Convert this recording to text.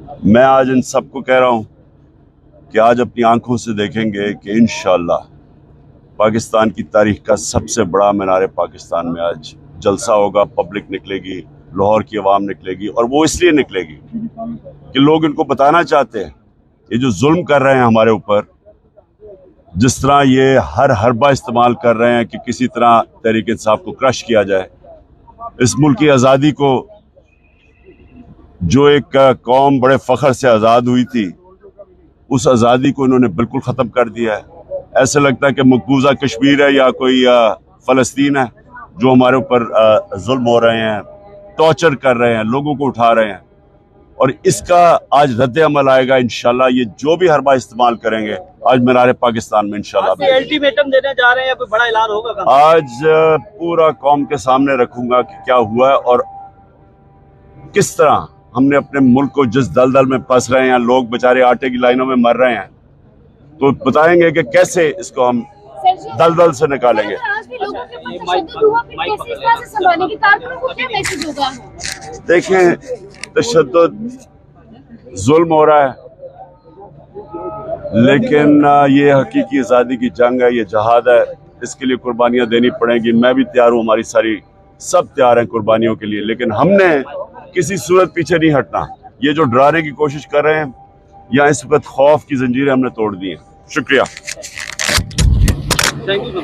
میں آج ان سب کو کہہ رہا ہوں کہ آج اپنی آنکھوں سے دیکھیں گے کہ انشاءاللہ پاکستان کی تاریخ کا سب سے بڑا مینار پاکستان میں آج جلسہ ہوگا، پبلک نکلے گی، لاہور کی عوام نکلے گی، اور وہ اس لیے نکلے گی کہ لوگ ان کو بتانا چاہتے ہیں یہ جو ظلم کر رہے ہیں ہمارے اوپر، جس طرح یہ ہر حربہ استعمال کر رہے ہیں کہ کسی طرح تحریک انصاف کو کرش کیا جائے، اس ملک کی آزادی کو جو ایک قوم بڑے فخر سے آزاد ہوئی تھی، اس آزادی کو انہوں نے بالکل ختم کر دیا ہے۔ ایسا لگتا ہے کہ مقبوضہ کشمیر ہے یا کوئی فلسطین ہے جو ہمارے اوپر ظلم ہو رہے ہیں، ٹارچر کر رہے ہیں، لوگوں کو اٹھا رہے ہیں، اور اس کا آج رد عمل آئے گا انشاءاللہ۔ یہ جو بھی حربہ استعمال کریں گے آج مینار پاکستان میں انشاءاللہ الٹیمیٹم دینے جا رہے ہیں، کوئی بڑا اعلان ہوگا؟ آج پورا قوم کے سامنے رکھوں گا کہ کیا ہوا ہے اور کس طرح ہم نے اپنے ملک کو جس دلدل میں پھنس رہے ہیں، لوگ بیچارے آٹے کی لائنوں میں مر رہے ہیں، تو بتائیں گے کہ کیسے اس کو ہم دلدل سے نکالیں گے۔ دیکھیں، تشدد ظلم ہو رہا ہے، لیکن یہ حقیقی آزادی کی جنگ ہے، یہ جہاد ہے، اس کے لیے قربانیاں دینی پڑیں گی۔ میں بھی تیار ہوں، ہماری سب تیار ہیں قربانیوں کے لیے، لیکن ہم نے کسی صورت پیچھے نہیں ہٹنا۔ یہ جو ڈرانے کی کوشش کر رہے ہیں یا اس وقت خوف کی زنجیریں ہم نے توڑ دی ہیں۔ شکریہ۔ Thank you.